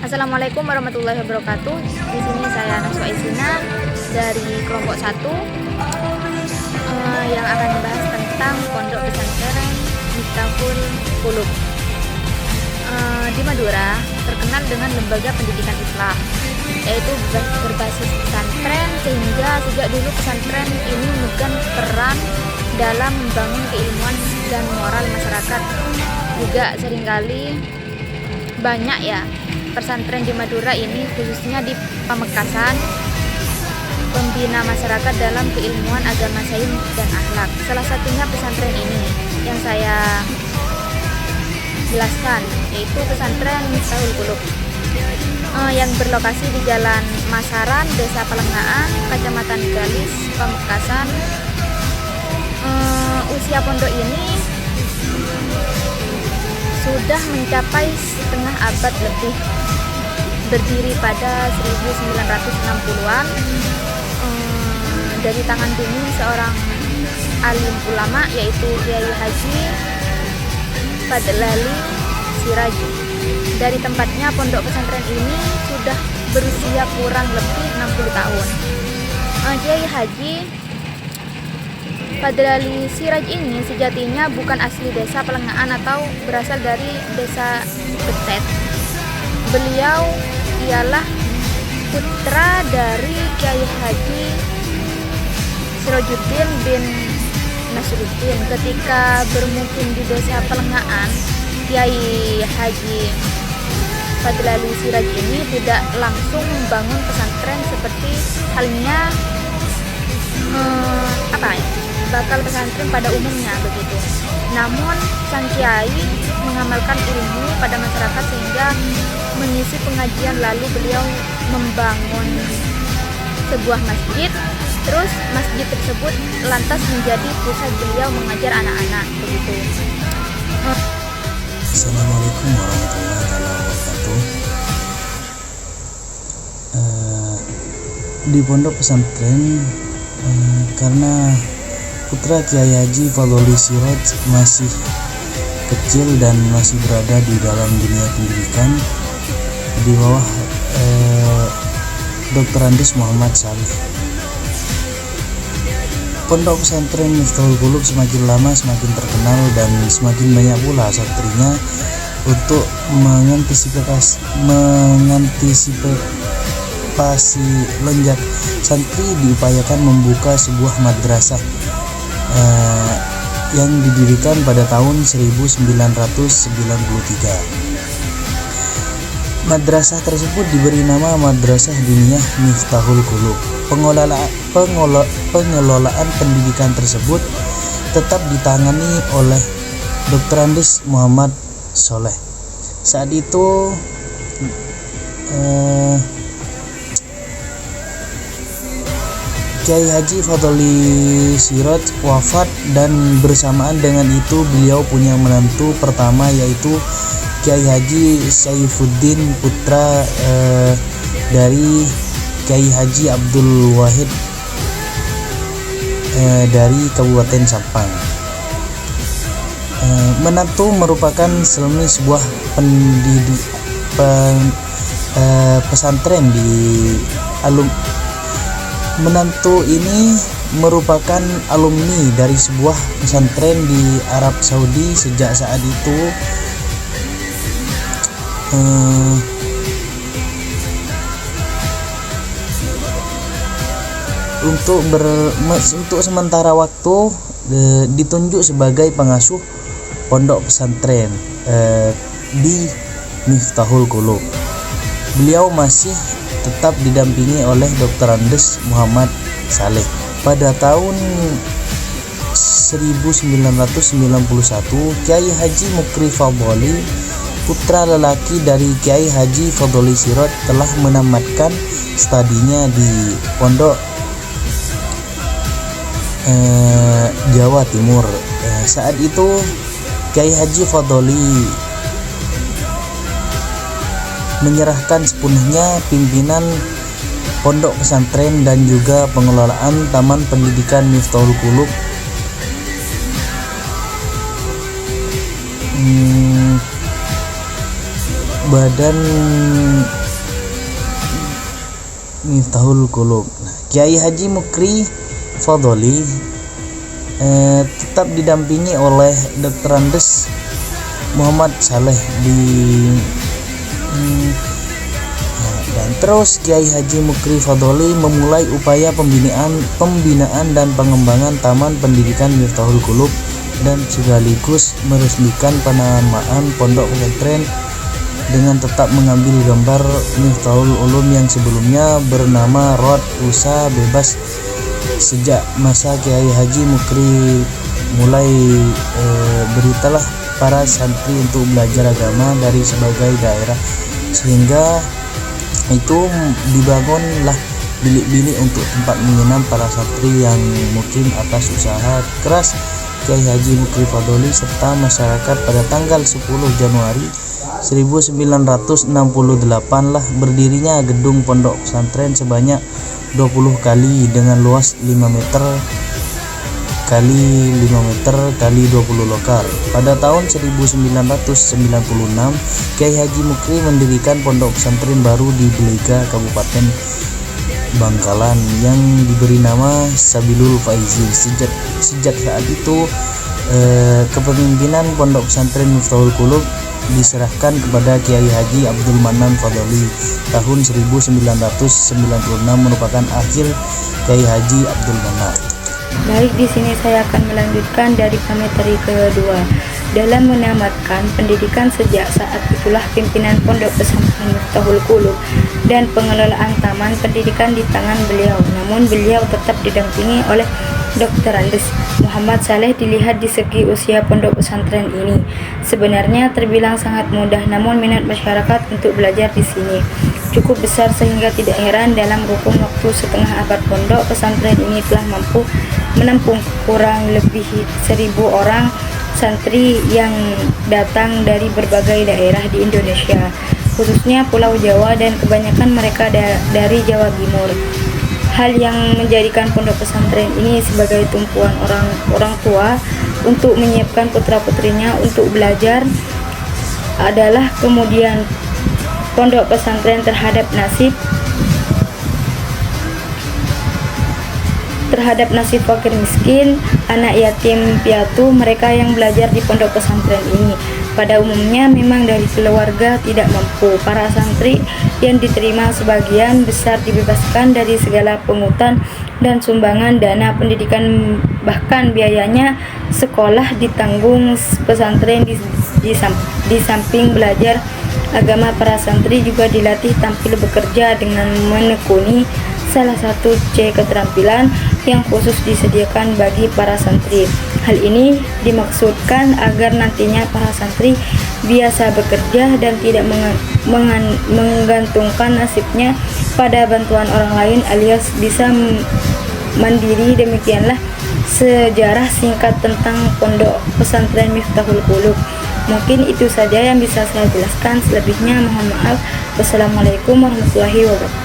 Assalamualaikum warahmatullahi wabarakatuh. Di sini saya Naswa Isina dari kelompok 1 yang akan membahas tentang Pondok Pesantren Miftahul Qulub. Di Madura terkenal dengan lembaga pendidikan Islam, yaitu berbasis pesantren, sehingga sejak dulu pesantren ini memegang peran dalam membangun keilmuan dan moral masyarakat. Juga seringkali banyak ya pesantren di Madura ini, khususnya di Pamekasan, pembina masyarakat dalam keilmuan agama, sains dan akhlak. Salah satunya pesantren ini yang saya jelaskan, yaitu pesantren Miftahul Qulub yang berlokasi di Jalan Masaran, Desa Pelengaan, Kecamatan Galis, Pamekasan. Usia pondok ini sudah mencapai setengah abad lebih, berdiri pada 1960-an dari tangan bimbing seorang alim ulama, yaitu Kiai Haji Fadlali Siraj. Dari tempatnya pondok pesantren ini sudah berusia kurang lebih 60 tahun. Kiai Haji Fadlali Siraj ini sejatinya bukan asli desa Pelengaan atau berasal dari desa Betet. Beliau ialah putra dari Kiai Haji Sirajuddin bin Nasruddin. Ketika bermukim di desa Pelengaan, Kiai Haji Fadlali Siraj ini tidak langsung membangun pesantren seperti halnya bakal pesantren pada umumnya begitu. Namun sang kiai mengamalkan ilmu pada masyarakat sehingga mengisi pengajian, lalu beliau membangun sebuah masjid. Terus masjid tersebut lantas menjadi pusat beliau mengajar anak-anak begitu. Assalamualaikum warahmatullahi wabarakatuh. Di pondok pesantren, karena putra Kiai Haji Fadlali Siraj masih kecil dan masih berada di dalam dunia pendidikan di bawah Dr. Andes Muhammad Saleh. Pondok pesantren Miftahul Qulub semakin lama semakin terkenal dan semakin banyak pula santrinya. Untuk mengantisipasi lonjak santri, diupayakan membuka sebuah madrasah yang didirikan pada tahun 1993. Madrasah tersebut diberi nama Madrasah Diniyah Miftahul Qulub. Pengelolaan pendidikan tersebut tetap ditangani oleh Dr. Andes Muhammad Soleh. Saat itu Kiai Haji Fadlali Siraj wafat, dan bersamaan dengan itu beliau punya menantu pertama, yaitu Kiai Haji Saifuddin, putra dari Kiai Haji Abdul Wahid dari Kabupaten Sampang. Menantu merupakan selmi sebuah pesantren di Menantu ini merupakan alumni dari sebuah pesantren di Arab Saudi. Sejak saat itu untuk sementara waktu ditunjuk sebagai pengasuh pondok pesantren di Miftahul Qulub. Beliau masih tetap didampingi oleh Dr. Andes Muhammad Saleh. Pada tahun 1991, Kiai Haji Mukri Fadlali, putra lelaki dari Kiai Haji Fadlali Siraj, telah menamatkan studinya di Pondok Jawa Timur. Saat itu Kiai Haji Fadlali menyerahkan sepenuhnya pimpinan pondok pesantren dan juga pengelolaan Taman Pendidikan Miftahul Qulub badan Miftahul Qulub. Kiai Haji Mukri Fadholi tetap didampingi oleh Dr. Andes Muhammad Saleh dan terus Kiai Haji Mukri Fadholi memulai upaya pembinaan dan pengembangan Taman Pendidikan Miftahul Qulub dan sekaligus meresmikan penamaan pondok pesantren dengan tetap mengambil gambar Miftahul Ulum yang sebelumnya bernama Rod Usaha Bebas. Sejak masa Kiai Haji Mukri mulai beritalah para santri untuk belajar agama dari sebagai daerah, sehingga itu dibangunlah bilik-bilik untuk tempat menginap para santri yang mungkin atas usaha keras Kiai Haji Mukri Fadholi serta masyarakat. Pada tanggal 10 Januari 1968 lah berdirinya gedung pondok pesantren sebanyak 20 kali dengan luas 5 meter kali 5 meter kali 20 lokal. Pada tahun 1996 Kiai Haji Mukri mendirikan pondok pesantren baru di Belega, Kabupaten Bangkalan yang diberi nama Sabilul Faizin. Sejak saat itu kepemimpinan pondok pesantren Miftahul Qulub diserahkan kepada Kiai Haji Abdul Manan Fadholi. Tahun 1996 merupakan akhir Kiai Haji Abdul Manan. Baik, di sini saya akan melanjutkan dari materi kedua. Dalam menamatkan pendidikan sejak saat itulah pimpinan pondok pesantren Miftahul Qulub dan pengelolaan taman pendidikan di tangan beliau. Namun beliau tetap didampingi oleh Dr. Andes Muhammad Saleh. Dilihat di segi usia pondok pesantren ini sebenarnya terbilang sangat mudah, namun minat masyarakat untuk belajar di sini cukup besar sehingga tidak heran dalam kurun waktu setengah abad pondok pesantren ini telah mampu menampung kurang lebih 1.000 orang santri yang datang dari berbagai daerah di Indonesia, khususnya Pulau Jawa, dan kebanyakan mereka dari Jawa Timur. Hal yang menjadikan pondok pesantren ini sebagai tumpuan orang tua untuk menyiapkan putra-putrinya untuk belajar adalah kemudian pondok pesantren terhadap nasib fakir miskin, anak yatim piatu, mereka yang belajar di pondok pesantren ini pada umumnya memang dari keluarga tidak mampu. Para santri yang diterima sebagian besar dibebaskan dari segala pungutan dan sumbangan dana pendidikan, bahkan biayanya sekolah ditanggung pesantren. Di samping belajar agama, para santri juga dilatih tampil bekerja dengan menekuni salah satu keterampilan yang khusus disediakan bagi para santri. Hal ini dimaksudkan agar nantinya para santri biasa bekerja dan tidak menggantungkan nasibnya pada bantuan orang lain alias bisa mandiri. Demikianlah sejarah singkat tentang pondok pesantren Miftahul Qulub. Mungkin itu saja yang bisa saya jelaskan, selebihnya mohon maaf. Wassalamualaikum warahmatullahi wabarakatuh.